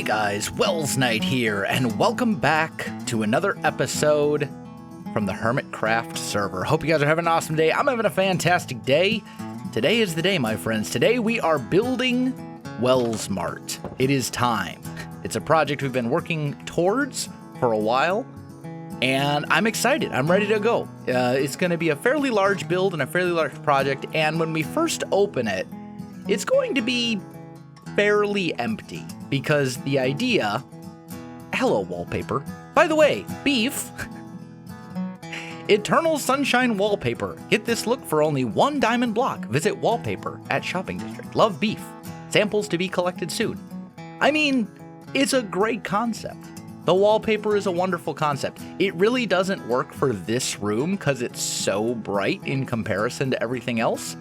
guys, Welsknight here, and welcome back to another episode from the Hermitcraft server. Hope you guys are having an awesome day. I'm having a fantastic day. Today is the day, my friends. Today we are building WelsMart. It is time. It's a project we've been working towards for a while, and I'm excited. I'm ready to go. It's going to be a fairly large build and a fairly large project, and when we first open it, it's going to be fairly empty because the idea... Hello, wallpaper. By the way, beef... Eternal Sunshine Wallpaper. Get this look for only 1 diamond block. Visit Wallpaper at Shopping District. Love beef. Samples to be collected soon. I mean, it's a great concept. The wallpaper is a wonderful concept. It really doesn't work for this room because it's so bright in comparison to everything else.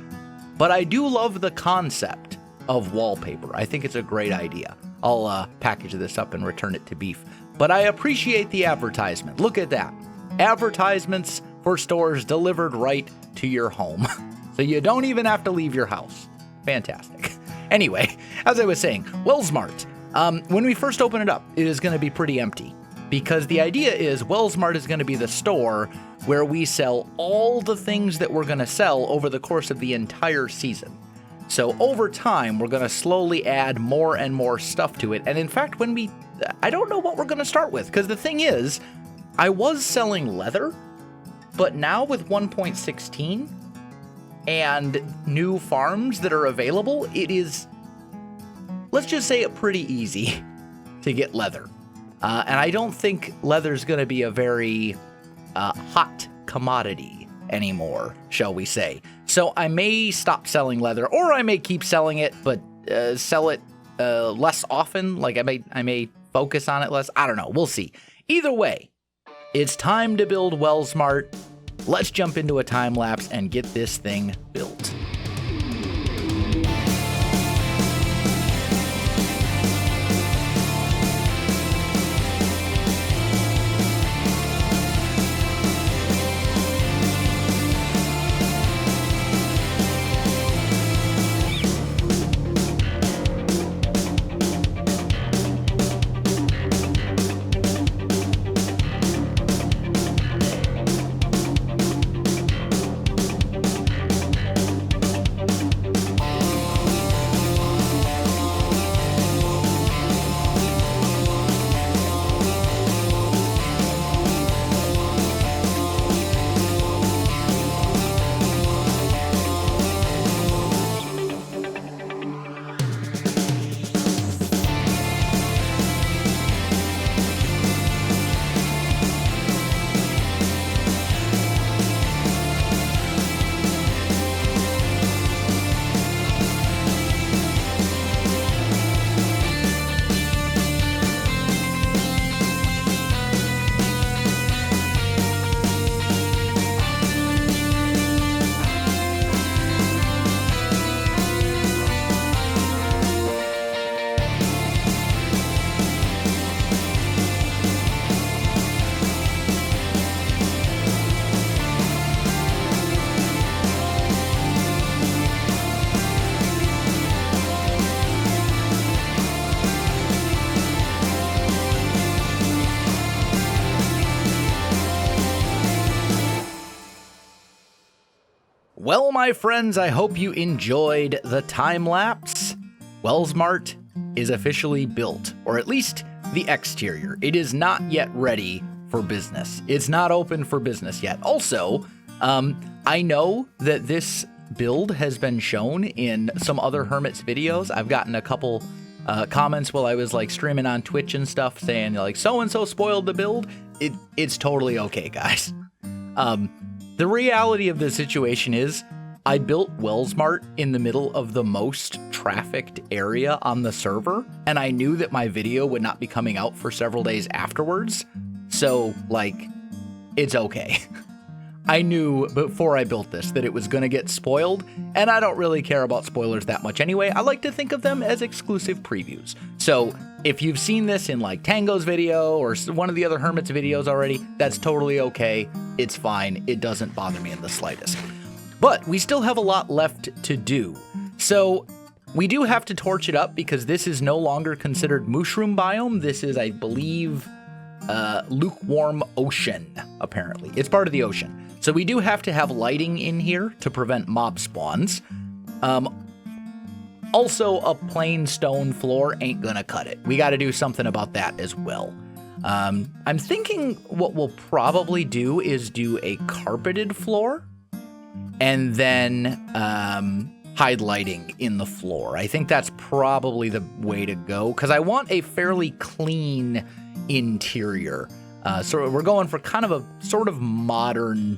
But I do love the concept of wallpaper. I think it's a great idea. I'll package this up and return it to beef. But I appreciate the advertisement. Look at that. Advertisements for stores delivered right to your home. So you don't even have to leave your house. Fantastic. Anyway, as I was saying, WelsMart. When we first open it up, it is going to be pretty empty because the idea is WelsMart is going to be the store where we sell all the things that we're going to sell over the course of the entire season. So over time, we're going to slowly add more and more stuff to it. And in fact, I don't know what we're going to start with because the thing is, I was selling leather, but now with 1.16 and new farms that are available, it is, let's just say it pretty easy to get leather. And I don't think leather's going to be a very hot commodity anymore, shall we say. So I may stop selling leather, or I may keep selling it, but sell it less often. Like I may focus on it less. I don't know. We'll see. Either way, it's time to build WelsMart. Let's jump into a time lapse and get this thing built. Well, my friends, I hope you enjoyed the time lapse. WelsMart is officially built, or at least the exterior. It is not yet ready for business. It's not open for business yet. Also, I know that this build has been shown in some other Hermit's videos. I've gotten a couple comments while I was like streaming on Twitch and stuff saying like, so-and-so spoiled the build. It's totally okay, guys. The reality of the situation is I built WelsMart in the middle of the most trafficked area on the server, and I knew that my video would not be coming out for several days afterwards. So, like, it's okay. I knew before I built this that it was going to get spoiled, and I don't really care about spoilers that much anyway. I like to think of them as exclusive previews. So if you've seen this in like Tango's video or one of the other Hermit's videos already, that's totally okay. It's fine. It doesn't bother me in the slightest. But we still have a lot left to do. So We do have to torch it up because this is no longer considered mushroom biome. This is, I believe, lukewarm ocean, apparently. It's part of the ocean. So we do have to have lighting in here to prevent mob spawns. Also, a plain stone floor ain't gonna cut it. We got to do something about that as well. I'm thinking what we'll probably do is do a carpeted floor and then hide lighting in the floor. I think that's probably the way to go because I want a fairly clean interior. So we're going for kind of a sort of modern-ish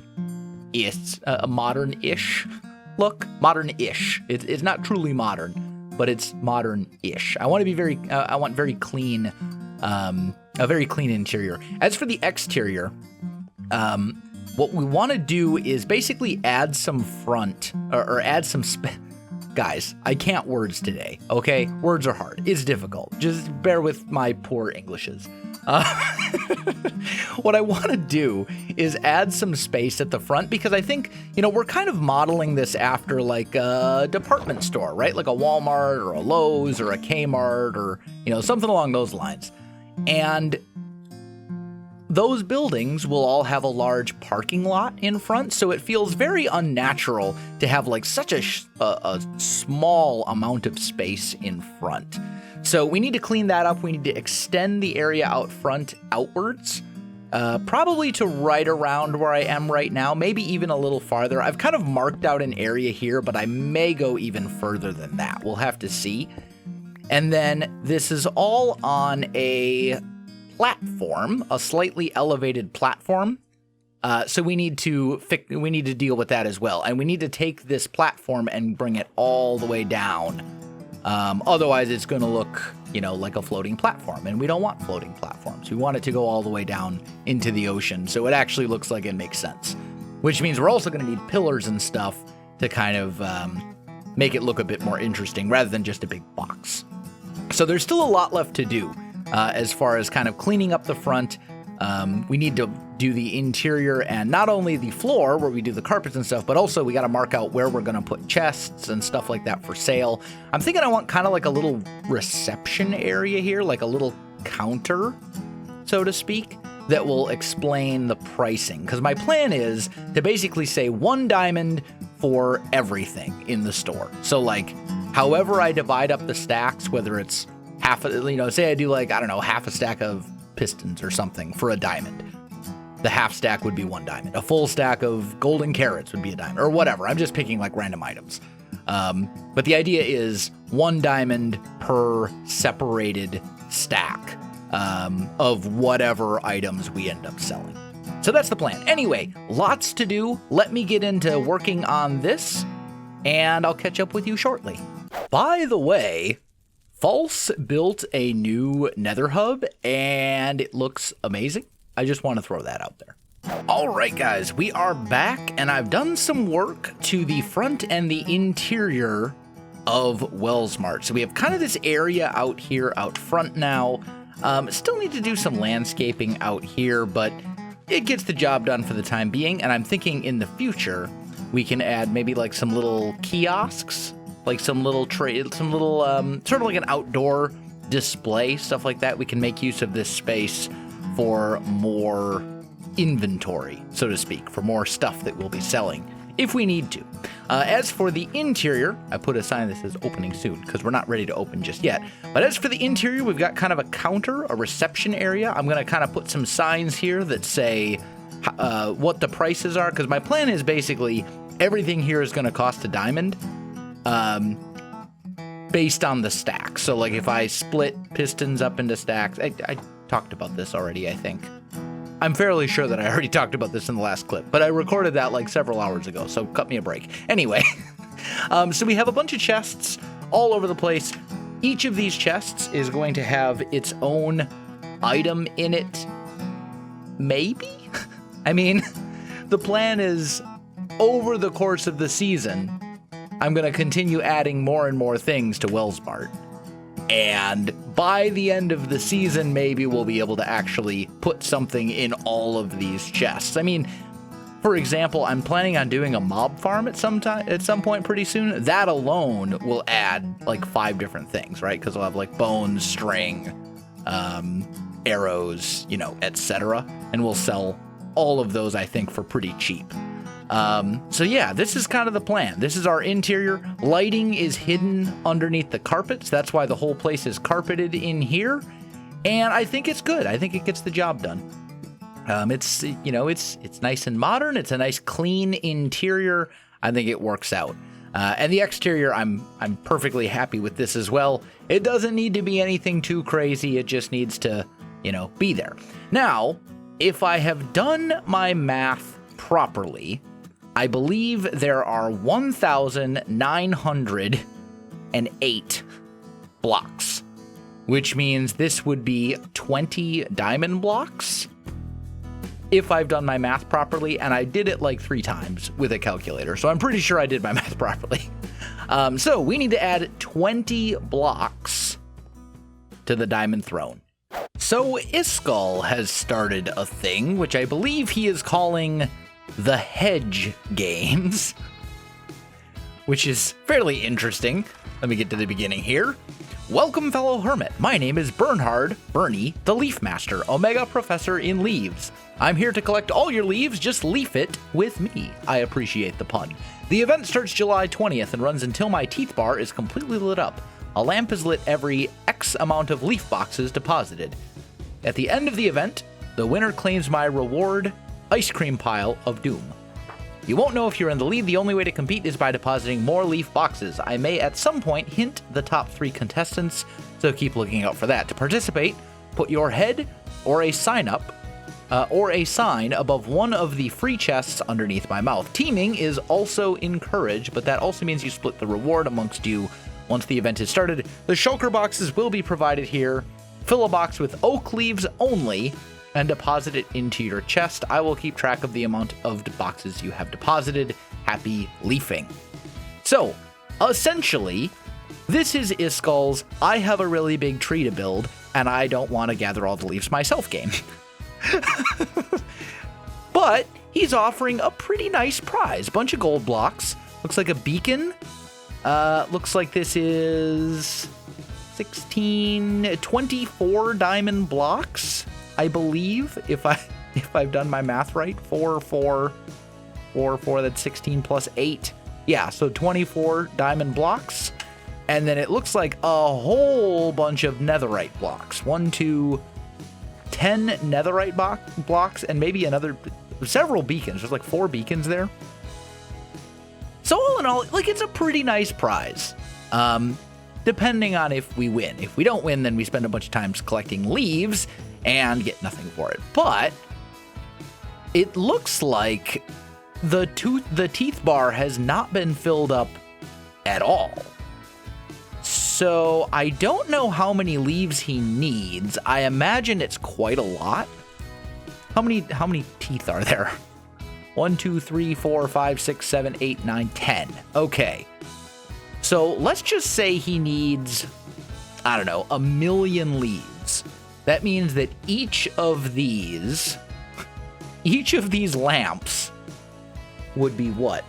look. Modern-ish. It's not truly modern, but it's modern-ish. I want to be I want very clean, a very clean interior. As for the exterior, what we want to do is basically add some front or add some guys, I can't words today, okay? Words are hard. It's difficult. Just bear with my poor Englishes. What I want to do is add some space at the front because I think, we're kind of modeling this after like a department store, right? Like a Walmart or a Lowe's or a Kmart or, something along those lines. And those buildings will all have a large parking lot in front, so it feels very unnatural to have like such a small amount of space in front. So we need to clean that up. We need to extend the area out front outwards, probably to right around where I am right now, maybe even a little farther. I've kind of marked out an area here, but I may go even further than that. We'll have to see. And then this is all on a platform, a slightly elevated platform. So we need to deal with that as well. And we need to take this platform and bring it all the way down. Otherwise, it's going to look, like a floating platform. And we don't want floating platforms. We want it to go all the way down into the ocean. So it actually looks like it makes sense. Which means we're also going to need pillars and stuff to kind of make it look a bit more interesting rather than just a big box. So there's still a lot left to do as far as kind of cleaning up the front. We need to do the interior and not only the floor where we do the carpets and stuff, but also we got to mark out where we're going to put chests and stuff like that for sale. I'm thinking I want kind of like a little reception area here, like a little counter, so to speak, that will explain the pricing. Because my plan is to basically say 1 diamond for everything in the store. So like however I divide up the stacks, whether it's say I do like, I don't know, half a stack of pistons or something for a diamond. The half stack would be 1 diamond. A full stack of golden carrots would be a diamond or whatever. I'm just picking like random items. But the idea is 1 diamond per separated stack of whatever items we end up selling. So that's the plan. Anyway, lots to do. Let me get into working on this and I'll catch up with you shortly. By the way, False built a new nether hub, and it looks amazing. I just want to throw that out there. All right, guys, we are back, and I've done some work to the front and the interior of WelsMart. So we have kind of this area out here out front now. Still need to do some landscaping out here, but it gets the job done for the time being, and I'm thinking in the future, we can add maybe like some little kiosks, like some little sort of like an outdoor display, stuff like that. We can make use of this space for more inventory, so to speak, for more stuff that we'll be selling if we need to. As for the interior, I put a sign that says opening soon because we're not ready to open just yet. But as for the interior, we've got kind of a counter, a reception area. I'm going to kind of put some signs here that say what the prices are, because my plan is basically everything here is going to cost a diamond. Based on the stack. So like if I split pistons up into stacks, I talked about this already, I think. I'm fairly sure that I already talked about this in the last clip, but I recorded that like several hours ago, so cut me a break. Anyway, so we have a bunch of chests all over the place. Each of these chests is going to have its own item in it. Maybe? I mean, the plan is over the course of the season, I'm going to continue adding more and more things to WelsMart. And by the end of the season, maybe we'll be able to actually put something in all of these chests. I mean, For example, I'm planning on doing a mob farm at some point pretty soon. That alone will add like 5 different things, right? Because I'll have like bones, string, arrows, you know, etc. And we'll sell all of those, I think, for pretty cheap. So yeah, this is kind of the plan. This is our interior. Lighting is hidden underneath the carpets. That's why the whole place is carpeted in here. And I think it's good. I think it gets the job done. It's, you know, it's nice and modern. It's a nice clean interior. I think it works out. And the exterior, I'm perfectly happy with this as well. It doesn't need to be anything too crazy. It just needs to, you know, be there. Now, if I have done my math properly, I believe there are 1,908 blocks, which means this would be 20 diamond blocks. If I've done my math properly, and I did it like 3 times with a calculator, so I'm pretty sure I did my math properly. So we need to add 20 blocks to the diamond throne. So Iskall has started a thing, which I believe he is calling the Hedge Games, which is fairly interesting. Let me get to the beginning here. Welcome, fellow hermit. My name is Bernhard, Bernie, the Leaf Master, Omega Professor in Leaves. I'm here to collect all your leaves, just leaf it with me. I appreciate the pun. The event starts July 20th and runs until my teeth bar is completely lit up. A lamp is lit every X amount of leaf boxes deposited. At the end of the event, the winner claims my reward, Ice Cream Pile of Doom. You won't know if you're in the lead. The only way to compete is by depositing more leaf boxes. I may at some point hint the top 3 contestants, so keep looking out for that. To participate, put your head or a sign above one of the free chests underneath my mouth. Teaming is also encouraged, but that also means you split the reward amongst you once the event is started. The shulker boxes will be provided here. Fill a box with oak leaves only and deposit it into your chest. I will keep track of the amount of boxes you have deposited. Happy leafing. So, essentially, this is Iskall's I have a really big tree to build, and I don't want to gather all the leaves myself game. But he's offering a pretty nice prize. Bunch of gold blocks. Looks like a beacon. Looks like this is 24 diamond blocks, I believe, if I've done my math right. 4, that's 16 plus 8. Yeah, so 24 diamond blocks. And then it looks like a whole bunch of netherite blocks. 1, 2, 10 netherite blocks, and maybe several beacons. There's like 4 beacons there. So all in all, like, it's a pretty nice prize. Depending on if we win. If we don't win, then we spend a bunch of time collecting leaves and get nothing for it. But it looks like the teeth bar has not been filled up at all. So I don't know how many leaves he needs. I imagine it's quite a lot. How many teeth are there? 1, 2, 3, 4, 5, 6, 7, 8, 9, 10. Okay. So let's just say he needs, I don't know, 1 million leaves. That means that each of these lamps would be what?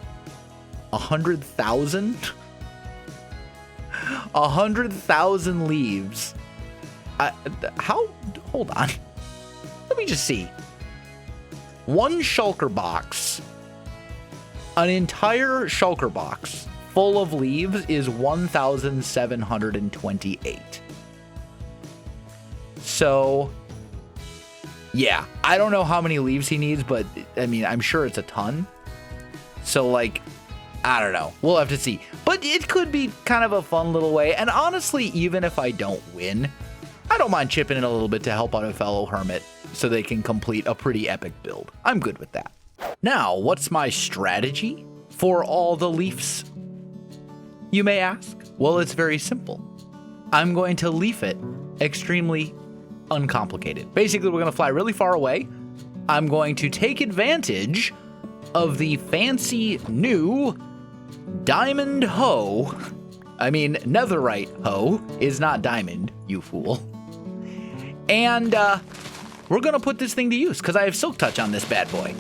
100,000? 100,000 leaves. Hold on. Let me just see. 1 shulker box, an entire shulker box full of leaves is 1,728. So, yeah, I don't know how many leaves he needs, but I mean, I'm sure it's a ton. So, like, I don't know. We'll have to see. But it could be kind of a fun little way. And honestly, even if I don't win, I don't mind chipping in a little bit to help out a fellow hermit so they can complete a pretty epic build. I'm good with that. Now, what's my strategy for all the leaves, you may ask? Well, it's very simple. I'm going to leaf it extremely uncomplicated. Basically, we're going to fly really far away. I'm going to take advantage of the fancy new diamond hoe. I mean, netherite hoe is not diamond, you fool. And we're going to put this thing to use because I have silk touch on this bad boy.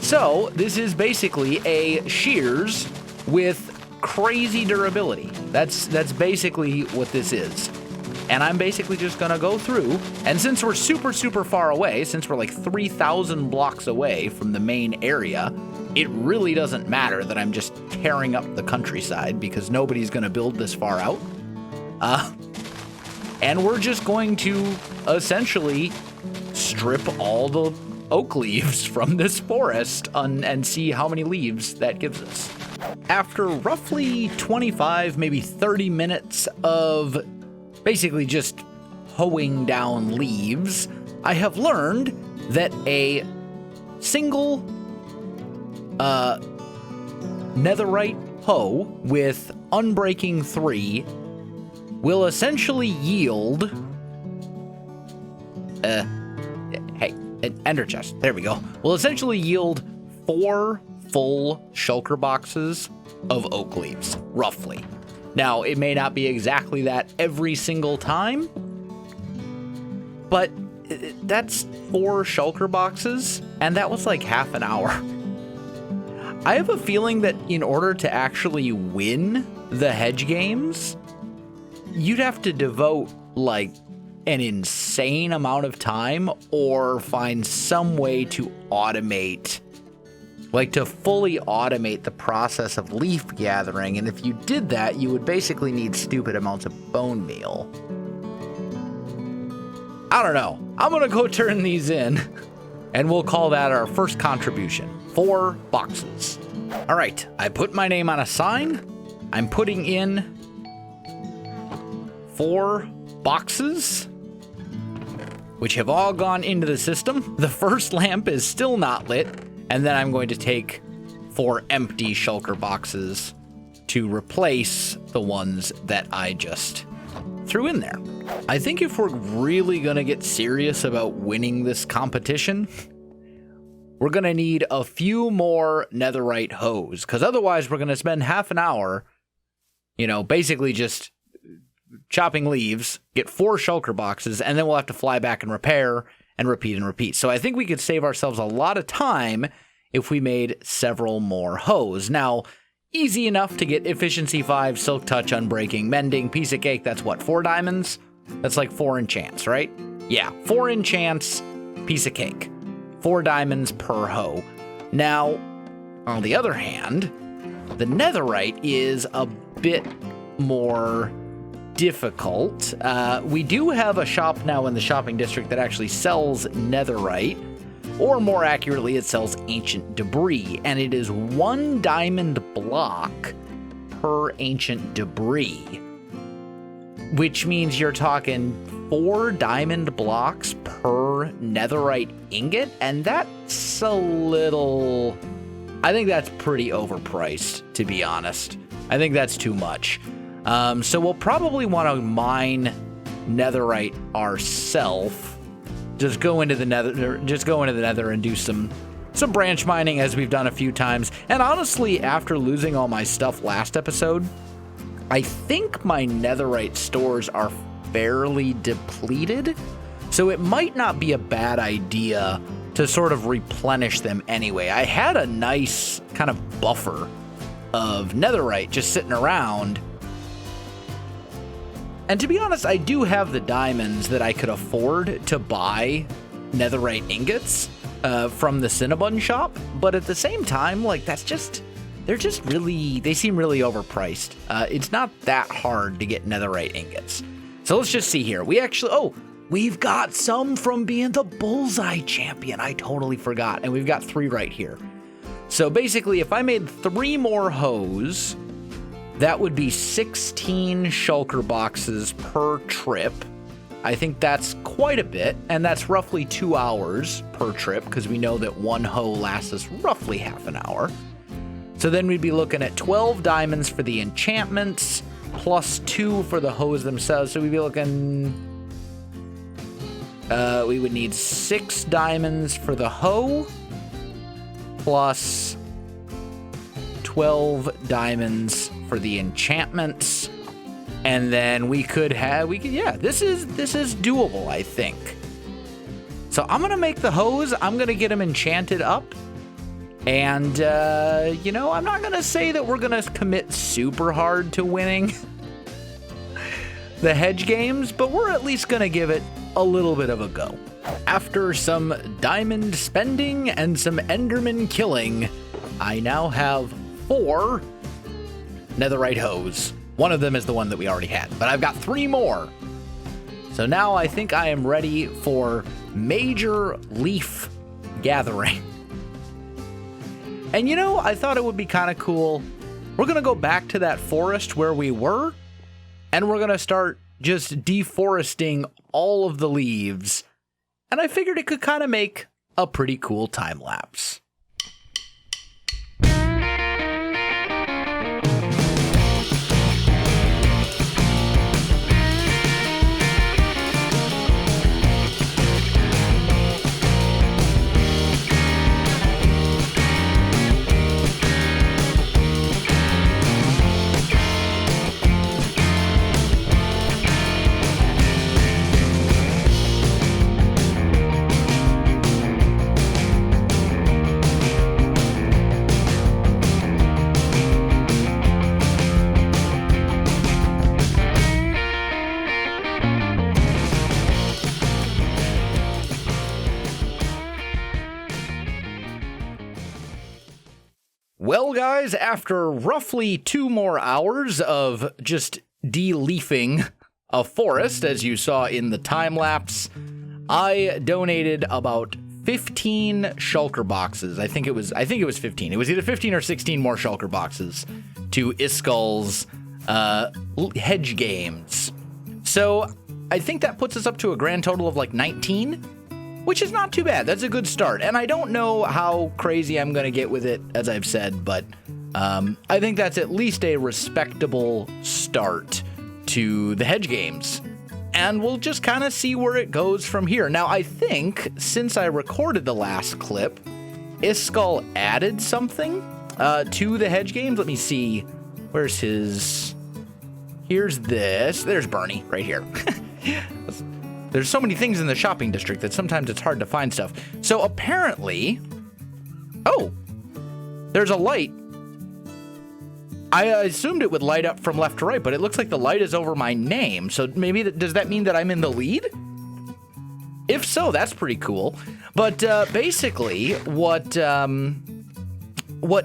So this is basically a shears with crazy durability. That's basically what this is. And I'm basically just gonna go through, and since we're super, super far away, since we're like 3,000 blocks away from the main area, it really doesn't matter that I'm just tearing up the countryside because nobody's gonna build this far out. And we're just going to essentially strip all the oak leaves from this forest and see how many leaves that gives us. After roughly 25, maybe 30 minutes of basically just hoeing down leaves, I have learned that a single netherite hoe with Unbreaking 3 will essentially yield ender chest. There we go. Will essentially yield 4 full shulker boxes of oak leaves, roughly. Now, it may not be exactly that every single time, but that's 4 shulker boxes, and that was like half an hour. I have a feeling that in order to actually win the Hedge Games, you'd have to devote like an insane amount of time or find some way to automate, like to fully automate the process of leaf gathering. And if you did that, you would basically need stupid amounts of bone meal. I don't know. I'm gonna go turn these in and we'll call that our first contribution. 4 boxes. All right, I put my name on a sign. I'm putting in 4 boxes, which have all gone into the system. The first lamp is still not lit, and then I'm going to take 4 empty shulker boxes to replace the ones that I just threw in there. I think if we're really gonna get serious about winning this competition, we're gonna need a few more netherite hoes, because otherwise we're gonna spend half an hour, basically just chopping leaves, get 4 shulker boxes, and then we'll have to fly back and repair and repeat and repeat. So I think we could save ourselves a lot of time if we made several more hoes. Now, easy enough to get efficiency 5, silk touch, unbreaking, mending, piece of cake. That's what, 4 diamonds? That's like 4 enchants, right? Yeah, 4 enchants, piece of cake. 4 diamonds per hoe. Now, on the other hand, the netherite is a bit more difficult. We do have a shop now in the shopping district that actually sells netherite, or more accurately, it sells ancient debris, and it is 1 diamond block per ancient debris, which means you're talking 4 diamond blocks per netherite ingot, and that's a little... I think that's pretty overpriced, to be honest. I think that's too much. So we'll probably want to mine netherite ourselves. Just go into the nether and do some branch mining, as we've done a few times. And honestly, after losing all my stuff last episode, I think my netherite stores are fairly depleted. So it might not be a bad idea to sort of replenish them anyway. I had a nice kind of buffer of netherite just sitting around. And to be honest, I do have the diamonds that I could afford to buy netherite ingots from the Cinnabon shop. But at the same time, like, they seem really overpriced. It's not that hard to get netherite ingots. So let's just see here. We've got some from being the Bullseye Champion. I totally forgot. And we've got 3 right here. So basically, if I made 3 more hoes, that would be 16 shulker boxes per trip. I think that's quite a bit, and that's roughly 2 hours per trip, because we know that 1 hoe lasts us roughly half an hour. So then we'd be looking at 12 diamonds for the enchantments, plus 2 for the hoes themselves. So we'd be looking... we would need 6 diamonds for the hoe, plus 12 diamonds for the enchantments, and then this is doable, I think. So I'm gonna make the hose, I'm gonna get them enchanted up, And, you know, I'm not going to say that we're going to commit super hard to winning the hedge games, but we're at least going to give it a little bit of a go. After some diamond spending and some enderman killing, I now have 4 netherite hose. One of them is the one that we already had, but I've got 3 more. So now I think I am ready for major leaf gathering. And you know, I thought it would be kind of cool. We're going to go back to that forest where we were, and we're going to start just deforesting all of the leaves. And I figured it could kind of make a pretty cool time lapse. Well, guys, after roughly 2 more hours of just de-leafing a forest, as you saw in the time lapse, I donated about 15 shulker boxes. I think it was 15. It was either 15 or 16 more shulker boxes to Iskal's Hedge Games. So I think that puts us up to a grand total of like 19. Which is not too bad. That's a good start. And I don't know how crazy I'm going to get with it, as I've said, but I think that's at least a respectable start to the Hedge Games. And we'll just kind of see where it goes from here. Now, I think since I recorded the last clip, Iskal added something to the Hedge Games. Let me see. Where's his... Here's this. There's Bernie right here. There's so many things in the shopping district that sometimes it's hard to find stuff. So apparently... Oh! There's a light. I assumed it would light up from left to right, but it looks like the light is over my name. So maybe... does that mean that I'm in the lead? If so, that's pretty cool. But basically, what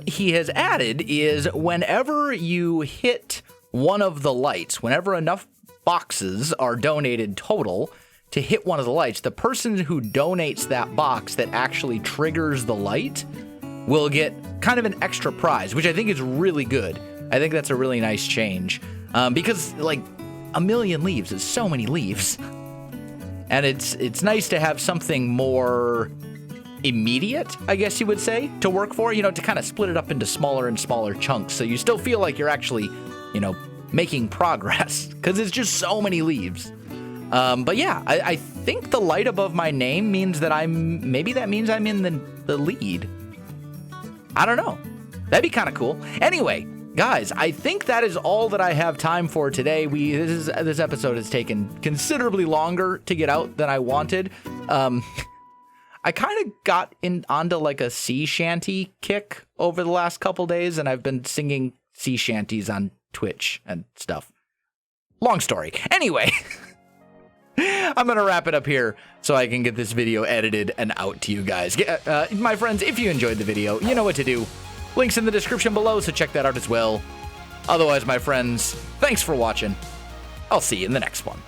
he has added is whenever you hit one of the lights, whenever enough boxes are donated total to hit one of the lights, the person who donates that box that actually triggers the light will get kind of an extra prize, which I think is really good. I think that's a really nice change because like 1 million leaves is so many leaves, and it's nice to have something more immediate, I guess you would say, to work for, you know, to kind of split it up into smaller and smaller chunks so you still feel like you're actually, you know, making progress because it's just so many leaves. But yeah, I think the light above my name means that maybe that means I'm in the lead. I don't know. That'd be kind of cool. Anyway, guys, I think that is all that I have time for today. This episode has taken considerably longer to get out than I wanted. I kind of got onto like a sea shanty kick over the last couple days, and I've been singing sea shanties on Twitch and stuff. Long story. Anyway, I'm going to wrap it up here so I can get this video edited and out to you guys. My friends, if you enjoyed the video, you know what to do. Links in the description below, so check that out as well. Otherwise, my friends, thanks for watching. I'll see you in the next one.